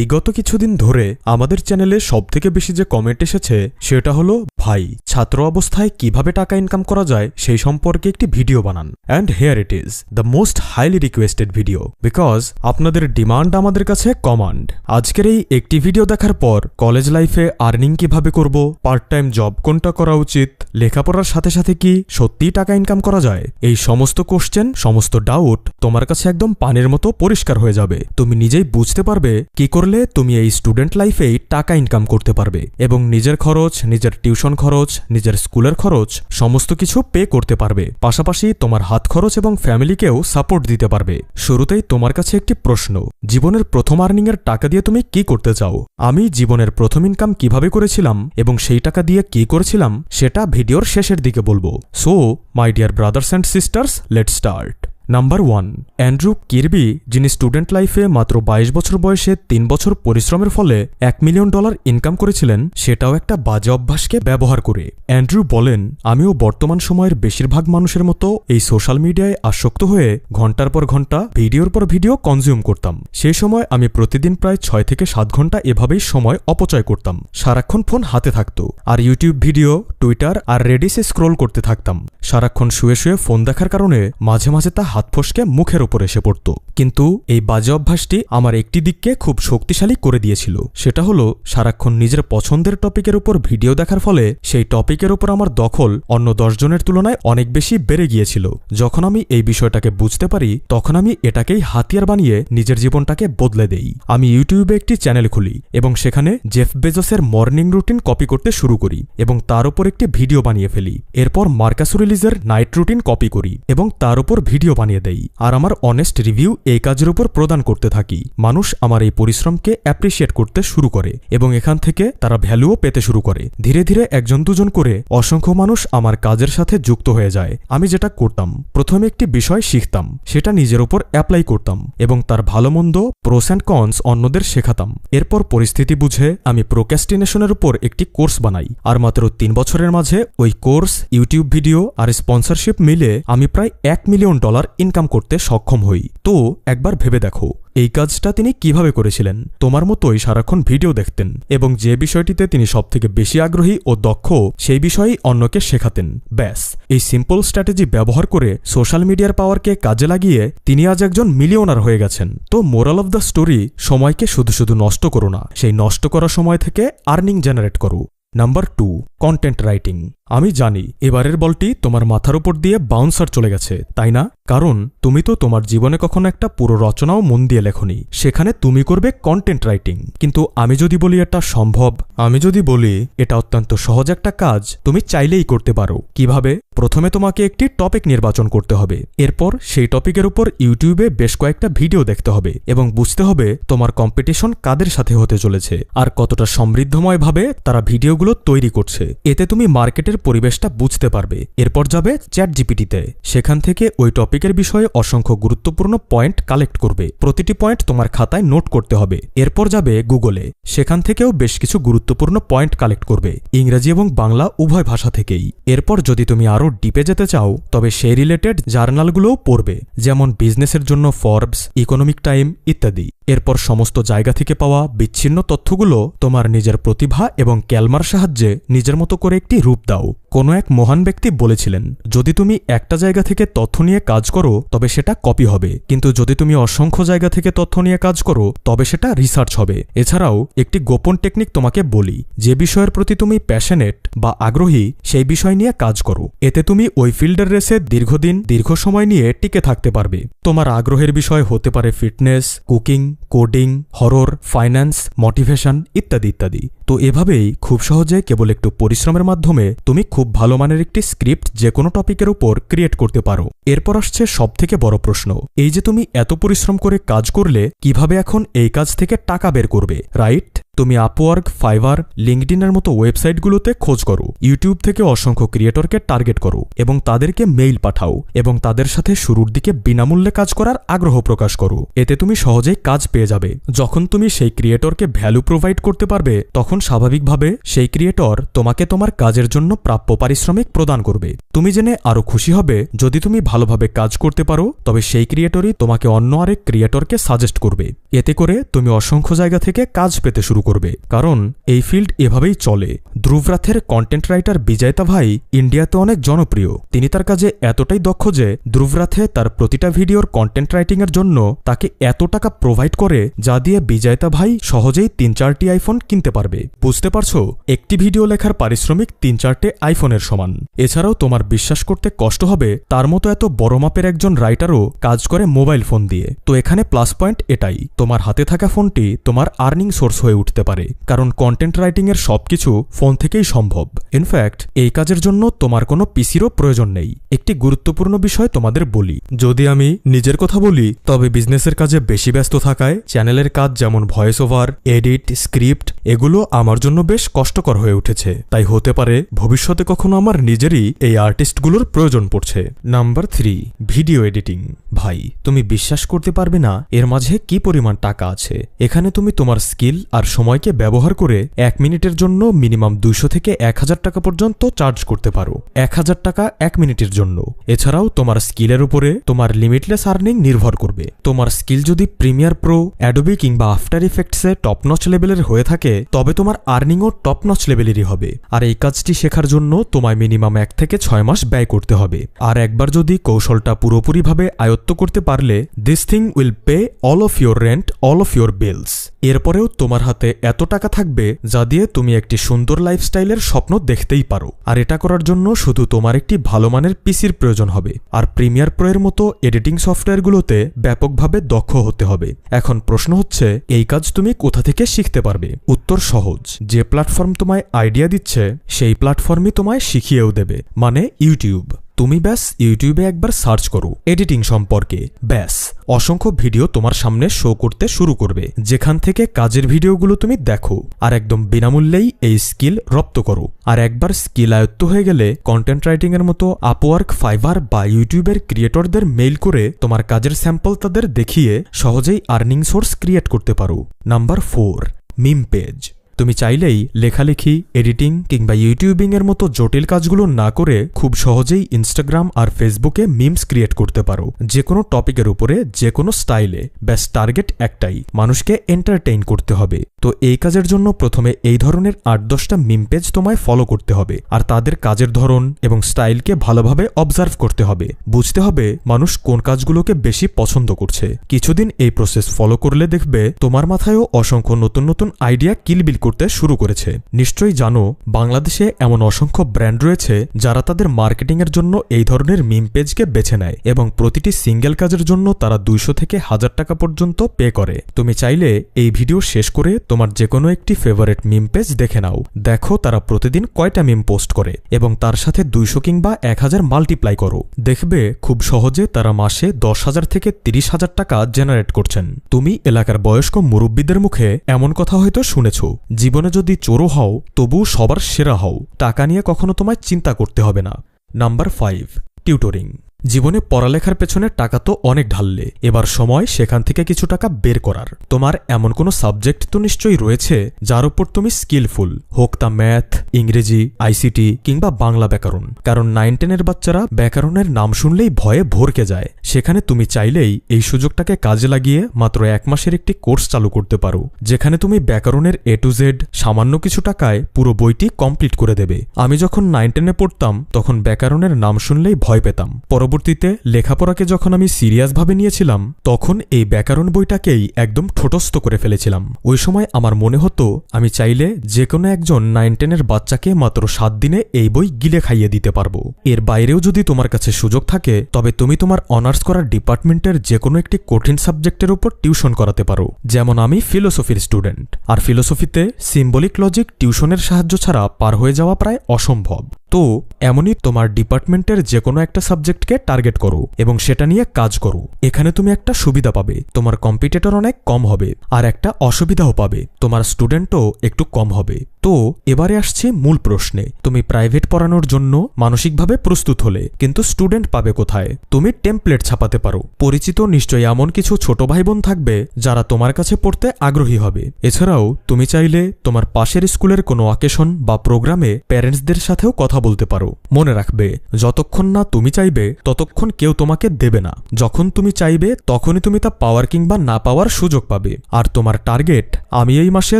বিগত কিছুদিন ধরে আমাদের চ্যানেলে সবথেকে বেশি যে কমেন্ট এসেছে সেটা হলো, ভাই ছাত্র অবস্থায় কিভাবে টাকা ইনকাম করা যায় সেই সম্পর্কে একটি ভিডিও বানান। And here it is the most highly requested video, because আপনাদের ডিমান্ড আমাদের কাছে কমান্ড। আজকের এই একটি ভিডিও দেখার পর কলেজ লাইফে আর্নিং কিভাবে করব, পার্ট টাইম জব কোনটা করা উচিত, লেখাপড়ার সাথে সাথে কি সত্যিই টাকা ইনকাম করা যায়, এই সমস্ত কোশ্চেন, সমস্ত ডাউট তোমার কাছে একদম পানির মতো পরিষ্কার হয়ে যাবে। তুমি নিজেই বুঝতে পারবে কি করলে তুমি এই স্টুডেন্ট লাইফেই টাকা ইনকাম করতে পারবে এবং নিজের খরচ, নিজের টিউশন খরচ, নিজের স্কুলের খরচ সমস্ত কিছু পে করতে পারবে। পাশাপাশি তোমার হাত খরচ এবং ফ্যামিলিকেও সাপোর্ট দিতে পারবে। শুরুতেই তোমার কাছে একটি প্রশ্ন, জীবনের প্রথম আর্নিং এর টাকা দিয়ে তুমি কি করতে চাও? আমি জীবনের প্রথম ইনকাম কিভাবে করেছিলাম এবং সেই টাকা দিয়ে কি করেছিলাম সেটা ভিডিওর শেষের দিকে বলবো। So my dear brothers and sisters, let's start. Number 1, Andrew Kirby, যিনি স্টুডেন্ট লাইফে মাত্র 22 বছর বয়সে 3 বছর পরিশ্রমের ফলে $1 মিলিয়ন ইনকাম করেছিলেন, সেটাও একটা বাজে অভ্যাসকে ব্যবহার করে। অ্যান্ড্রু বলেন, আমিও বর্তমান সময়ের বেশিরভাগ মানুষের মতো এই সোশ্যাল মিডিয়ায় আসক্ত হয়ে ঘন্টার পর ঘন্টা ভিডিওর পর ভিডিও কনজিউম করতাম। সেই সময় আমি প্রতিদিন প্রায় 6 থেকে 7 ঘন্টা এভাবেই সময় অপচয় করতাম। সারাক্ষণ ফোন হাতে থাকতো আর ইউটিউব ভিডিও, টুইটার আর রেডিসে স্ক্রোল করতে থাকতাম। সারাক্ষণ শুয়ে শুয়ে ফোন দেখার কারণে মাঝে মাঝে তা হাত ফসকে মুখের ওপর এসে পড়ত। কিন্তু এই বাজে অভ্যাসটি আমার একটি দিককে খুব শক্তিশালী করে দিয়েছিল। সেটা হলো সারাক্ষণ নিজের পছন্দের টপিকের উপর ভিডিও দেখার ফলে সেই টপিকের উপর আমার দখল অন্য 10 জনের তুলনায় অনেক বেশি বেড়ে গিয়েছিল। যখন আমি এই বিষয়টাকে বুঝতে পারি তখন আমি এটাকেই হাতিয়ার বানিয়ে নিজের জীবনটাকে বদলে দেই। আমি ইউটিউবে একটি চ্যানেল খুলি এবং সেখানে জেফ বেজোসের মর্নিং রুটিন কপি করতে শুরু করি এবং তার উপর একটি ভিডিও বানিয়ে ফেলি। এরপর মার্কাস আউরেলিজের নাইট রুটিন কপি করি এবং তার উপর ভিডিও বানিয়ে দেই আর আমার অনেস্ট রিভিউ এই কাজের উপর প্রদান করতে থাকি। মানুষ আমার এই পরিশ্রমকে অ্যাপ্রিসিয়েট করতে শুরু করে এবং এখান থেকে তারা ভ্যালুও পেতে শুরু করে। ধীরে ধীরে একজন দুজন করে অসংখ্য মানুষ আমার কাজের সাথে যুক্ত হয়ে যায়। আমি যেটা করতাম, প্রথমে একটি বিষয় শিখতাম, সেটা নিজের উপর অ্যাপ্লাই করতাম এবং তার ভালো মন্দ, প্রোস অ্যান্ড কনস অন্যদের শেখাতাম। এরপর পরিস্থিতি বুঝে আমি প্রোক্রাস্টিনেশনের উপর একটি কোর্স বানাই আর মাত্র 3 বছরের মাঝে ওই কোর্স, ইউটিউব ভিডিও আর স্পন্সরশিপ মিলে আমি প্রায় $1 মিলিয়ন ইনকাম করতে সক্ষম হই। তো একবার ভেবে দেখো এই কাজটা তিনি কিভাবে করেছিলেন। তোমার মতোই সারাক্ষণ ভিডিও দেখতেন এবং যে বিষয়টিতে তিনি সবথেকে বেশি আগ্রহী ও দক্ষ সেই বিষয়েই অন্যকে শেখাতেন। ব্যাস, এই সিম্পল স্ট্র্যাটেজি ব্যবহার করে সোশ্যাল মিডিয়ার পাওয়ারকে কাজে লাগিয়ে তিনি আজ একজন মিলিয়নার হয়ে গেছেন। তো মোরাল অফ দ্য স্টোরি, সময়কে শুধু শুধু নষ্ট করো না, সেই নষ্ট করা সময় থেকে আর্নিং জেনারেট করো। Number 2, content writing. আমি জানি এবারের বলটি তোমার মাথার উপর দিয়ে বাউন্সার চলে গেছে, তাই না? কারণ তুমি তো তোমার জীবনে কখনো একটা পুরো রচনাও মন দিয়ে লেখনি। সেখানে তুমি করবে কন্টেন্ট রাইটিং। কিন্তু আমি যদি বলি এটা সম্ভব, আমি যদি বলি এটা অত্যন্ত সহজ একটা কাজ, তুমি চাইলেই করতে পারো। কিভাবে? প্রথমে তোমাকে একটি টপিক নির্বাচন করতে হবে। এরপর সেই টপিকের উপর ইউটিউবে বেশ কয়েকটা ভিডিও দেখতে হবে এবং বুঝতে হবে তোমার কম্পিটিশন কাদের সাথে হতে চলেছে আর কতটা সমৃদ্ধময়ভাবে তারা ভিডিওগুলো তৈরি করছে। এতে তুমি মার্কেটের পরিবেশটা বুঝতে পারবে। এরপর যাবে চ্যাট জিপিটিতে, সেখান থেকে ওই টপিকের বিষয়ে অসংখ্য গুরুত্বপূর্ণ পয়েন্ট কালেক্ট করবে। প্রতিটি পয়েন্ট তোমার খাতায় নোট করতে হবে। এরপর যাবে গুগলে, সেখান থেকেও বেশ কিছু গুরুত্বপূর্ণ পয়েন্ট কালেক্ট করবে, ইংরেজি এবং বাংলা উভয় ভাষা থেকেই। এরপর যদি তুমি আরও ডিপে যেতে চাও তবে সেই রিলেটেড জার্নালগুলোও পড়বে, যেমন বিজনেসের জন্য ফর্বস, ইকোনমিক টাইম ইত্যাদি। এরপর সমস্ত জায়গা থেকে পাওয়া বিচ্ছিন্ন তথ্যগুলো তোমার নিজের প্রতিভা এবং ক্যালমার সাহায্যে নিজের মতো করে একটি রূপ দাও। কোনো এক মহান ব্যক্তি বলেছিলেন, যদি তুমি একটা জায়গা থেকে তথ্য নিয়ে কাজ করো তবে সেটা কপি হবে, কিন্তু যদি তুমি অসংখ্য জায়গা থেকে তথ্য নিয়ে কাজ করো তবে সেটা রিসার্চ হবে। এছাড়াও একটি গোপন টেকনিক তোমাকে বলি, যে বিষয়ের প্রতি তুমি প্যাশনেট বা আগ্রহী সেই বিষয় নিয়ে কাজ করো। এতে তুমি ওই ফিল্ডের রেসে দীর্ঘদিন, দীর্ঘ সময় নিয়ে টিকে থাকতে পারবে। তোমার আগ্রহের বিষয় হতে পারে fitness, cooking, coding, horror, finance, motivation ইত্যাদি ইত্যাদি। তো এভাবেই খুব সহজে কেবল একটু পরিশ্রমের মাধ্যমে তুমি খুব ভালো মানের একটি স্ক্রিপ্ট যে কোনো টপিকের উপর ক্রিয়েট করতে পারো। এরপর আসছে সবথেকে বড় প্রশ্ন, এই যে তুমি এত পরিশ্রম করে কাজ করলে কিভাবে এখন এই কাজ থেকে টাকা বের করবে, রাইট? তুমি আপওয়ার্ক, ফাইবার, লিঙ্কডইনের মতো ওয়েবসাইটগুলোতে খোঁজ করো, ইউটিউব থেকে অসংখ্য ক্রিয়েটরকে টার্গেট করো এবং তাদেরকে মেইল পাঠাও এবং তাদের সাথে শুরুর দিকে বিনামূল্যে কাজ করার আগ্রহ প্রকাশ করো। এতে তুমি সহজেই কাজ পেয়ে যাবে। যখন তুমি সেই ক্রিয়েটরকে ভ্যালু প্রোভাইড করতে পারবে তখন স্বাভাবিকভাবে সেই ক্রিয়েটর তোমাকে তোমার কাজের জন্য প্রাপ্য পারিশ্রমিক প্রদান করবে। তুমি জেনে আরো খুশি হবে, যদি তুমি ভালোভাবে কাজ করতে পারো তবে সেই ক্রিয়েটরই তোমাকে অন্য আরেক ক্রিয়েটরকে সাজেস্ট করবে। এতে করে তুমি অসংখ্য জায়গা থেকে কাজ পেতে শুরু করবে, কারণ এই ফিল্ড এভাবেই চলে। ধ্রুব রাথের কন্টেন্ট রাইটার বিজয়তা ভাই ইন্ডিয়াতে অনেক জনপ্রিয়। তিনি তার কাজে এতটাই দক্ষ যে ধ্রুব রাথে তার প্রতিটা ভিডিওর কন্টেন্ট রাইটিংয়ের জন্য তাকে এত টাকা প্রোভাইড করে, যা দিয়ে বিজয়তা ভাই সহজেই 3-4টি আইফোন কিনতে পারবে। বুঝতে পারছো, একটি ভিডিও লেখার পারিশ্রমিক 3-4টে আইফোনের সমান। এছাড়াও তোমার বিশ্বাস করতে কষ্ট হবে তার মতো এত বড় মাপের একজন রাইটারও কাজ করে মোবাইল ফোন দিয়ে। তো এখানে প্লাস পয়েন্ট এটাই, তোমার হাতে থাকা ফোনটি তোমার আর্নিং সোর্স হয়ে উঠতে পারে, কারণ কন্টেন্ট রাইটিংয়ের সবকিছু ফোন থেকেই সম্ভব। ইনফ্যাক্ট এই কাজের জন্য তোমার কোনো পিসিরও প্রয়োজন নেই। একটি গুরুত্বপূর্ণ বিষয় তোমাদের বলি, যদি আমি নিজের কথা বলি তবে বিজনেসের কাজে বেশি ব্যস্ত থাকায় চ্যানেলের কাজ যেমন ভয়েস ওভার, এডিট, স্ক্রিপ্ট এগুলো আমার জন্য বেশ কষ্টকর হয়ে উঠেছে। তাই হতে পারে ভবিষ্যতে কখনো আমার নিজেরই এই আর্টিস্টগুলোর প্রয়োজন পড়ছে। Number 3, video editing. ভাই তুমি বিশ্বাস করতে পারবে না এর মাঝে কি পরিমাণ টাকা আছে। এখানে তুমি তোমার স্কিল আর সময়কে ব্যবহার করে 1 মিনিটের জন্য মিনিমাম 200 থেকে 1000 টাকা পর্যন্ত চার্জ করতে পারো। 1000 টাকা 1 মিনিটের জন্য। এছাড়াও তোমার স্কিলের উপরে তোমার লিমিটলেস আর্নিং নির্ভর করবে। তোমার স্কিল যদি প্রিমিয়ার প্রো, অ্যাডোবি কিংবা আফটার ইফেক্টসে টপ নচ লেভেলের হয়ে থাকে তবে তোমার আর্নিংও টপ নচ লেভেলেরই হবে। আর এই কাজটি শেখার জন্য তোমায় মিনিমাম 1 থেকে 6 মাস ব্যয় করতে হবে। আর একবার যদি কৌশলটা পুরোপুরিভাবে আয়ত্ত করতে পারলে this thing will pay all of your rent, all of your bills. এরপরেও তোমার হাতে এত টাকা থাকবে যা দিয়ে তুমি একটি সুন্দর লাইফস্টাইলের স্বপ্ন দেখতেই পারো। আর এটা করার জন্য শুধু তোমার একটি ভালো মানের পিসির প্রয়োজন হবে, আর প্রিমিয়ার প্রো এর মতো এডিটিং সফটওয়্যারগুলোতে ব্যাপকভাবে দক্ষ হতে হবে। এখন প্রশ্ন হচ্ছে, এই কাজ তুমি কোথা থেকে শিখতে পারবে? উত্তর সহজ, যে প্ল্যাটফর্ম তোমায় আইডিয়া দিচ্ছে সেই প্ল্যাটফর্মই তোমায় শিখিয়েও দেবে, মানে ইউটিউব। তুমি ব্যাস ইউটিউবে একবার সার্চ করো এডিটিং সম্পর্কে, ব্যাস অসংখ্য ভিডিও তোমার সামনে শো করতে শুরু করবে, যেখান থেকে কাজের ভিডিওগুলো তুমি দেখো আর একদম বিনামূল্যেই এই স্কিল রপ্ত করো। আর একবার স্কিল আয়ত্ত হয়ে গেলে কন্টেন্ট রাইটিং এর মতো আপওয়ার্ক, ফাইবার বা ইউটিউবের ক্রিয়েটরদের মেইল করে তোমার কাজের স্যাম্পল তাদের দেখিয়ে সহজেই আর্নিং সোর্স ক্রিয়েট করতে পারো। নাম্বার 4, মিম পেজ। তুমি চাইলেই লেখালেখি, এডিটিং কিংবা ইউটিউবিং এর মতো জটিল কাজগুলো না করে খুব সহজেই ইনস্টাগ্রাম আর ফেসবুকে মিমস ক্রিয়েট করতে পারো, যে কোনো টপিকের উপরে, যে কোনো স্টাইলে। ব্যাস টার্গেট একটাই, মানুষকে এন্টারটেইন করতে হবে। তো এই কাজের জন্য প্রথমে এই ধরনের 8-10টা মিম পেজ তোমায় ফলো করতে হবে, আর তাদের কাজের ধরন এবং স্টাইলকে ভালোভাবে অবজার্ভ করতে হবে। বুঝতে হবে মানুষ কোন কাজগুলোকে বেশি পছন্দ করছে। কিছুদিন এই প্রসেস ফলো করলে দেখবে তোমার মাথায়ও অসংখ্য নতুন নতুন আইডিয়া কিলবিল করতে শুরু করেছে। নিশ্চয়ই জানো বাংলাদেশে এমন অসংখ্য ব্র্যান্ড রয়েছে যারা তাদের মার্কেটিংয়ের জন্য এই ধরনের মিম পেজকে বেছে নেয়, এবং প্রতিটি সিঙ্গেল কাজের জন্য তারা 200 থেকে 1000 টাকা পর্যন্ত পে করে। তুমি চাইলে এই ভিডিও শেষ করে তোমার যে কোনো একটি ফেভারিট মিম পেজ দেখে নাও, দেখো তারা প্রতিদিন কয়টা মিম পোস্ট করে এবং তার সাথে 200 কিংবা 1000 মাল্টিপ্লাই করো। দেখবে খুব সহজে তারা মাসে 10,000 থেকে 30,000 টাকা জেনারেট করছেন। তুমি এলাকার বয়স্ক মুরব্বীদের মুখে এমন কথা হয়তো শুনেছ, জীবনে যদি চোরও হও তবু সবার সেরা হও, টাকা নিয়ে কখনো তোমায় চিন্তা করতে হবে না। Number 5, tutoring. জীবনে পড়ালেখার পেছনে টাকা তো অনেক ঢাললে, এবার সময় সেখান থেকে কিছু টাকা বের করার। তোমার এমন কোনো সাবজেক্ট তো নিশ্চয়ই রয়েছে যার উপর তুমি স্কিলফুল, হোক তা ম্যাথ, ইংরেজি, আইসিটি কিংবা বাংলা ব্যাকরণ। কারণ 9-10 ব্যাচ্চারা ব্যাকরণের নাম শুনলেই ভয়ে ভরকে যায়। সেখানে তুমি চাইলেই এই সুযোগটাকে কাজে লাগিয়ে মাত্র 1 মাসের একটি কোর্স চালু করতে পারো, যেখানে তুমি ব্যাকরণের A to Z সামান্য কিছু টাকায় পুরো বইটি কমপ্লিট করে দেবে। আমি যখন 9-10 পড়তাম তখন ব্যাকরণের নাম শুনলেই ভয় পেতাম। পরবর্তীতে লেখাপড়াকে যখন আমি সিরিয়াসভাবে নিয়েছিলাম তখন এই ব্যাকরণ বইটাকেই একদম ঠোঁটস্থ করে ফেলেছিলাম। ওই সময় আমার মনে হতো আমি চাইলে যে কোনো একজন 9-10 বাচ্চাকে মাত্র 7 দিনে এই বই গিলে খাইয়ে দিতে পারবো। এর বাইরেও যদি তোমার কাছে সুযোগ থাকে তবে তুমি তোমার অনার্স করার ডিপার্টমেন্টের যে কোনো একটি কঠিন সাবজেক্টের উপর টিউশন করাতে পারো। যেমন আমি ফিলোসফির স্টুডেন্ট, আর ফিলোসফিতে সিম্বলিক লজিক টিউশনের সাহায্য ছাড়া পার হয়ে যাওয়া প্রায় অসম্ভব। তো এমনই তোমার ডিপার্টমেন্টের যে কোনো একটা সাবজেক্টকে টার্গেট করো এবং সেটা নিয়ে কাজ করো। এখানে তুমি একটা সুবিধা পাবে, তোমার কম্পিটিটর অনেক কম হবে, আর একটা অসুবিধাও পাবে, তোমার স্টুডেন্টও একটু কম হবে। তো এবারে আসছে মূল প্রশ্নে, তুমি প্রাইভেট পড়ানোর জন্য মানসিকভাবে প্রস্তুত হলে কিন্তু স্টুডেন্ট পাবে কোথায়? তুমি টেমপ্লেট ছাপাতে পারো। পরিচিত নিশ্চয়ই এমন কিছু ছোট ভাই বোন থাকবে যারা তোমার কাছে পড়তে আগ্রহী হবে। এছাড়াও তুমি চাইলে তোমার পাশের স্কুলের কোনো অকেশন বা প্রোগ্রামে প্যারেন্টসদের সাথেও কথা বলতে পারো। মনে রাখবে, যতক্ষণ না তুমি চাইবে ততক্ষণ কেউ তোমাকে দেবে না। যখন তুমি চাইবে তখনই তুমি তা পাওয়ার কিংবা না পাওয়ার সুযোগ পাবে। আর তোমার টার্গেট, আমি এই মাসে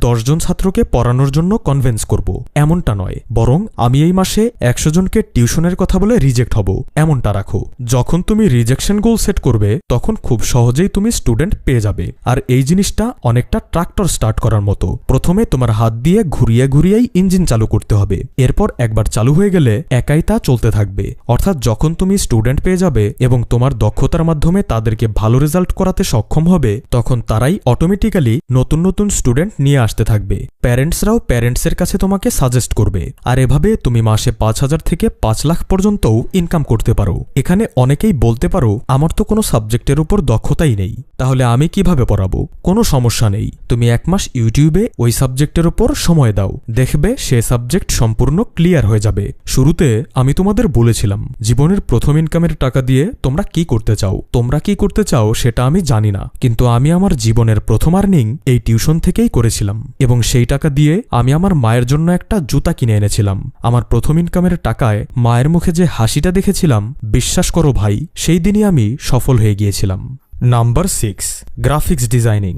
10 জন ছাত্রকে পড়ানোর জন্য কনভিন্স করব, এমনটা নয়। বরং আমি এই মাসে 100 জনকে টিউশনের কথা বলে রিজেক্ট হব, এমনটা রাখো। যখন তুমি রিজেকশন গোল সেট করবে তখন খুব সহজেই তুমি স্টুডেন্ট পেয়ে যাবে। আর এই জিনিসটা অনেকটা ট্রাক্টর স্টার্ট করার মতো। প্রথমে তোমার হাত দিয়ে ঘুরিয়ে ঘুরিয়েই ইঞ্জিন চালু করতে হবে। এরপর একবার চালু হয়ে গেলে একাই তা চলতে থাকবে। অর্থাৎ যখন তুমি স্টুডেন্ট পেয়ে যাবে এবং তোমার দক্ষতার মাধ্যমে তাদেরকে ভালো রেজাল্ট করাতে সক্ষম হবে, তখন তারাই অটোমেটিক্যালি নতুন নতুন স্টুডেন্ট নিয়ে আসতে থাকবে। প্যারেন্টসরাও প্যারেন্টসের কাছে তোমাকে সাজেস্ট করবে। আর এভাবে তুমি মাসে 5,000 থেকে 5 লাখ পর্যন্তও ইনকাম করতে পারো। এখানে অনেকেই বলতে পারো, আমার তো কোনো সাবজেক্টের উপর দক্ষতাই নেই, তাহলে আমি কিভাবে পড়াবো? কোনো সমস্যা নেই, তুমি 1 মাস ইউটিউবে ওই সাবজেক্টের উপর সময় দাও, দেখবে সে সাবজেক্ট সম্পূর্ণ ক্লিয়ার হয়ে যাবে। শুরুতে আমি তোমাদের বলেছিলাম, জীবনের প্রথম ইনকামের টাকা দিয়ে তোমরা কি করতে চাও। তোমরা কি করতে চাও সেটা আমি জানি না, কিন্তু আমি আমার জীবনের প্রথম আর্নিং এই টিউশন থেকেই করেছিলাম। এবং সেই টাকা দিয়ে আমি আমার মায়ের জন্য একটা জুতা কিনে এনেছিলাম। আমার প্রথম ইনকামের টাকায় মায়ের মুখে যে হাসিটা দেখেছিলাম, বিশ্বাস করো ভাই, সেই দিনই আমি সফল হয়ে গিয়েছিলাম। Number 6, graphics designing.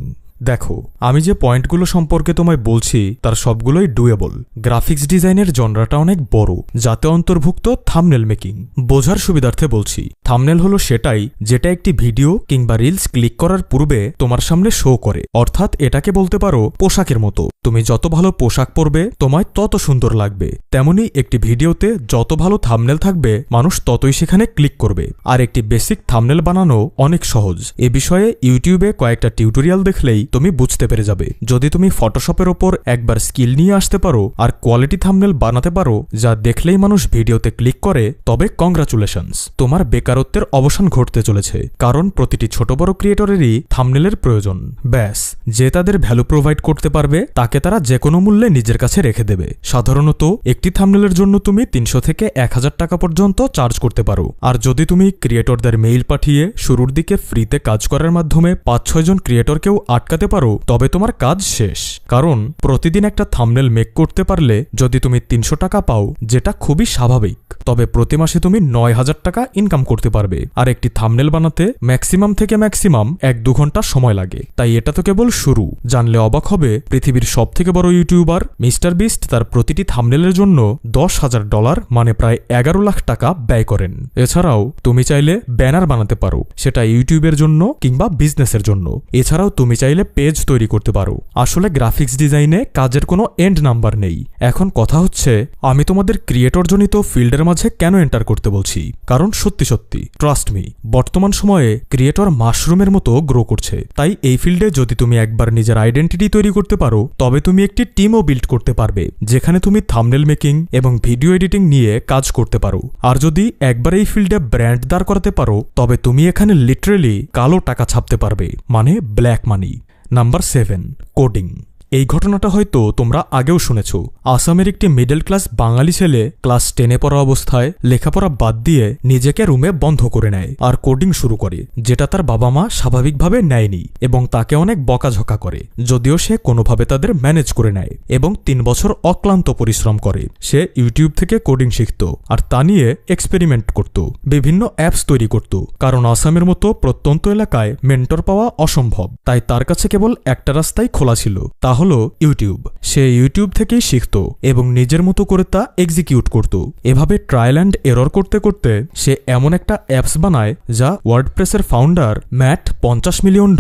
দেখো, আমি যে পয়েন্টগুলো সম্পর্কে তোমায় বলছি তার সবগুলোই ডুয়েবল। গ্রাফিক্স ডিজাইনের জনরাটা অনেক বড়, যাতে অন্তর্ভুক্ত থাম্বনেল মেকিং। বোঝার সুবিধার্থে বলছি, থাম্বনেল হলো সেটাই যেটা একটি ভিডিও কিংবা রিলস ক্লিক করার পূর্বে তোমার সামনে শো করে। অর্থাৎ এটাকে বলতে পারো পোশাকের মতো। তুমি যত ভালো পোশাক পরবে তোমায় তত সুন্দর লাগবে। তেমনি একটি ভিডিওতে যত ভালো থাম্বনেল থাকবে মানুষ ততই সেখানে ক্লিক করবে। আর একটি বেসিক থাম্বনেল বানানো অনেক সহজ। এ বিষয়ে ইউটিউবে কয়েকটা টিউটোরিয়াল দেখলেই তুমি বুঝতে পেরে যাবে। যদি তুমি ফটোশপের ওপর একবার স্কিল নিয়ে আসতে পারো আর কোয়ালিটি থাম্বনেল বানাতে পারো যা দেখলেই মানুষ ভিডিওতে ক্লিক করে, তবে কংগ্রাচুলেশনস, তোমার বেকারত্বের অবসান ঘটতে চলেছে। কারণ প্রতিটি ছোট বড় ক্রিয়েটরেরই থাম্বনেলের প্রয়োজন। ব্যাস, যে তাদের ভ্যালু প্রোভাইড করতে পারবে তাকে তারা যে কোনো মূল্যে নিজের কাছে রেখে দেবে। সাধারণত একটি থাম্বনেলের জন্য তুমি 300 থেকে 1000 টাকা পর্যন্ত চার্জ করতে পারো। আর যদি তুমি ক্রিয়েটরদের মেইল পাঠিয়ে শুরুর দিকে ফ্রিতে কাজ করার মাধ্যমে 5-6 জন ক্রিয়েটরকেও আটকাতে পারো, তবে তোমার কাজ শেষ। কারণ প্রতিদিন একটা থাম্বনেল মেক করতে পারলে যদি তুমি 300 টাকা পাও, যেটা খুবই স্বাভাবিক, তবে প্রতি মাসে তুমি 9000 টাকা ইনকাম করতে পারবে। আর একটি থাম্বনেল বানাতে ম্যাক্সিমাম থেকে ম্যাক্সিমাম 1-2 ঘন্টা সময় লাগে। তাই এটা তো কেবল শুরু। জানলে অবাক হবে, পৃথিবীর সবথেকে বড় ইউটিউবার মিস্টার বিস্ট তার প্রতিটি থাম্বনেলের জন্য $10,000 মানে প্রায় 11 লাখ টাকা ব্যয় করেন। এছাড়াও তুমি চাইলে ব্যানার বানাতে পারো, সেটা ইউটিউবের জন্য কিংবা বিজনেসের জন্য। এছাড়াও তুমি চাইলে পেজ তৈরি করতে পারো। আসলে গ্রাফিক্স ডিজাইনে কাজের কোনো এন্ড নাম্বার নেই। এখন কথা হচ্ছে, আমি তোমাদের ক্রিয়েটর জনিত ফিল্ডের মাঝে কেন এন্টার করতে বলছি? কারণ সত্যি সত্যি ট্রাস্ট মি, বর্তমান সময়ে ক্রিয়েটর মাশরুমের মতো গ্রো করছে। তাই এই ফিল্ডে যদি তুমি একবার নিজের আইডেন্টিটি তৈরি করতে পারো, তবে তুমি একটি টিমও বিল্ড করতে পারবে, যেখানে তুমি থাম্বনেল মেকিং এবং ভিডিও এডিটিং নিয়ে কাজ করতে পারো। আর যদি একবার এই ফিল্ডে ব্র্যান্ড দাঁড় করাতে পারো, তবে তুমি এখানে লিটারেলি কালো টাকা ছাপতে পারবে, মানে ব্ল্যাক মানি। Number 7, coding. এই ঘটনাটা হয়তো তোমরা আগেও শুনেছ। আসামের একটি মিডল ক্লাস বাঙালি ছেলে ক্লাস 10-এ পড়া অবস্থায় লেখাপড়া বাদ দিয়ে নিজেকে রুমে বন্ধ করে নেয় আর কোডিং শুরু করে, যেটা তার বাবা মা স্বাভাবিকভাবে নেয়নি এবং তাকে অনেক বকাঝকা করে। যদিও সে কোনোভাবে তাদের ম্যানেজ করে নেয় এবং 3 বছর অক্লান্ত পরিশ্রম করে। সে ইউটিউব থেকে কোডিং শিখত আর তা নিয়ে এক্সপেরিমেন্ট করত, বিভিন্ন অ্যাপস তৈরি করত। কারণ আসামের মতো প্রত্যন্ত এলাকায় মেন্টর পাওয়া অসম্ভব। তাই তার কাছে কেবল একটা রাস্তাই খোলা ছিল, তা হলো ইউটিউব। সে ইউটিউব থেকেই শিখত এবং নিজের মতো করে তা এক্সিকিউট করত। এভাবে ট্রায়াল অ্যান্ড এরর করতে করতে সে এমন একটা অ্যাপস বানায় যা ওয়ার্ডপ্রেসের ফাউন্ডার ম্যাট $50 মিলিয়ন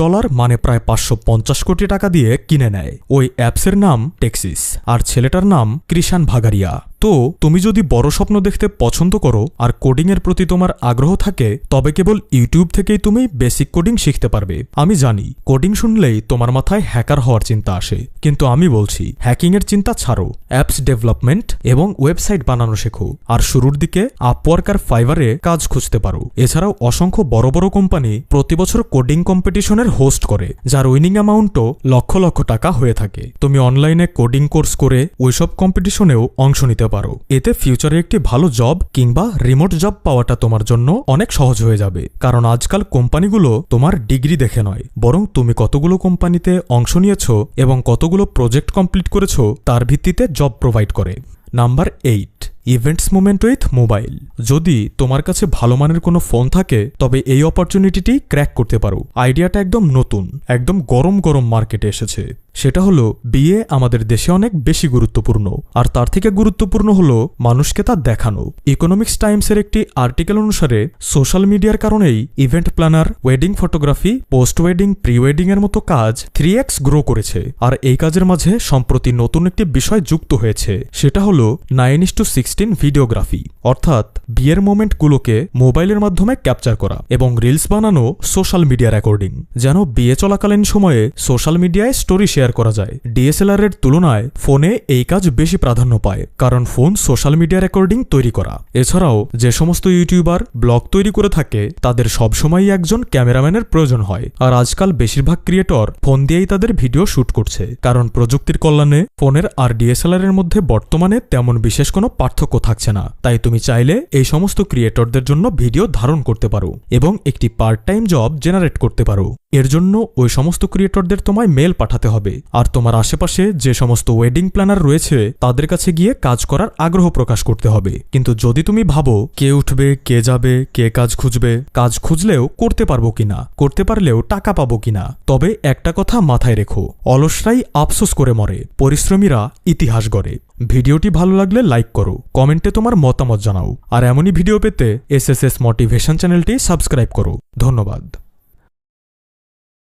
মানে প্রায় 550 কোটি টাকা দিয়ে কিনে নেয়। ওই অ্যাপসের নাম টেক্সিস আর ছেলেটার নাম কৃষাণ ভাগারিয়া। তো তুমি যদি বড় স্বপ্ন দেখতে পছন্দ করো আর কোডিং এর প্রতি তোমার আগ্রহ থাকে, তবে কেবল ইউটিউব থেকেই তুমি বেসিক কোডিং শিখতে পারবে। আমি জানি কোডিং শুনলেই তোমার মাথায় হ্যাকার হওয়ার চিন্তা আসে, কিন্তু আমি বলছি হ্যাকিং এর চিন্তা ছাড়ো, অ্যাপস ডেভেলপমেন্ট এবং ওয়েবসাইট বানানো শেখো। আর শুরুর দিকে আপওয়ার্ক আর ফাইবারে কাজ খুঁজতে পারো। এছাড়াও অসংখ্য বড় বড় কোম্পানি প্রতি বছর কোডিং কম্পিটিশনের হোস্ট করে, যার উইনিং অ্যামাউন্টও লক্ষ লক্ষ টাকা হয়ে থাকে। তুমি অনলাইনে কোডিং কোর্স করে ওইসব কম্পিটিশনেও অংশ নিতে পারো। এতে ফিউচারে একটি ভালো জব কিংবা রিমোট জব পাওয়াটা তোমার জন্য অনেক সহজ হয়ে যাবে। কারণ আজকাল কোম্পানিগুলো তোমার ডিগ্রি দেখে নয়, বরং তুমি কতগুলো কোম্পানিতে অংশ নিয়েছো এবং কতগুলো প্রজেক্ট কমপ্লিট করেছো তার ভিত্তিতে জব প্রোভাইড করে। Number 8, events moment with mobile. যদি তোমার কাছে ভালো মানের কোনো ফোন থাকে তবে এই অপরচুনিটিটি ক্র্যাক করতে পারো। আইডিয়াটা একদম নতুন, একদম গরম গরম মার্কেটে এসেছে। সেটা হলো বিয়ে আমাদের দেশে অনেক বেশি গুরুত্বপূর্ণ, আর তার থেকে গুরুত্বপূর্ণ হলো মানুষকে তা দেখানো। ইকোনমিক্স টাইমসের একটি আর্টিকেল অনুসারে সোশ্যাল মিডিয়ার কারণেই event planner, wedding photography, post wedding, pre wedding এর মতো কাজ 3x গ্রো করেছে। আর এই কাজের মাঝে সম্প্রতি নতুন একটি বিষয় যুক্ত হয়েছে, সেটা হলো 9:16 ভিডিওগ্রাফি, অর্থাৎ বিয়ের মোমেন্টগুলোকে মোবাইলের মাধ্যমে ক্যাপচার করা এবং রিলস বানানো সোশ্যাল মিডিয়া রেকর্ডিং, যেন বিয়ে চলাকালীন সময়ে সোশ্যাল মিডিয়ায় স্টোরি শেয়ার করা যায়। ডিএসএলআর এর তুলনায় ফোনে এই কাজ বেশি প্রাধান্য পায়, কারণ ফোন সোশ্যাল মিডিয়া রেকর্ডিং তৈরি করা। এছাড়াও যে সমস্ত ইউটিউবার ব্লগ তৈরি করে থাকে তাদের সবসময়ই একজন ক্যামেরাম্যানের প্রয়োজন হয়, আর আজকাল বেশিরভাগ ক্রিয়েটর ফোন দিয়েই তাদের ভিডিও শুট করছে, কারণ প্রযুক্তির কল্যাণে ফোনের আর ডিএসএলআর এর মধ্যে বর্তমানে তেমন বিশেষ কোনো পার্থক্য থাকছে না। তাই তুমি চাইলে এই সমস্ত ক্রিয়েটরদের জন্য ভিডিও ধারণ করতে পারো এবং একটি পার্ট টাইম জব জেনারেট করতে পারো। এর জন্য ওই সমস্ত ক্রিয়েটরদের তোমায় মেল পাঠাতে হবে, আর তোমার আশেপাশে যে সমস্ত ওয়েডিং প্ল্যানার রয়েছে তাদের কাছে গিয়ে কাজ করার আগ্রহ প্রকাশ করতে হবে। কিন্তু যদি তুমি ভাবো কে উঠবে, কে যাবে, কে কাজ খুঁজবে, কাজ খুঁজলেও করতে পারবো কিনা, করতে পারলেও টাকা পাবো কিনা, তবে একটা কথা মাথায় রেখো, অলসরাই আফসোস করে মরে, পরিশ্রমীরা ইতিহাস গড়ে। ভিডিওটি ভালো লাগলে লাইক করো, কমেন্টে তোমার মতামত জানাও, আর এমনই ভিডিও পেতে এসএসএস মোটিভেশন চ্যানেলটি সাবস্ক্রাইব করো। ধন্যবাদ।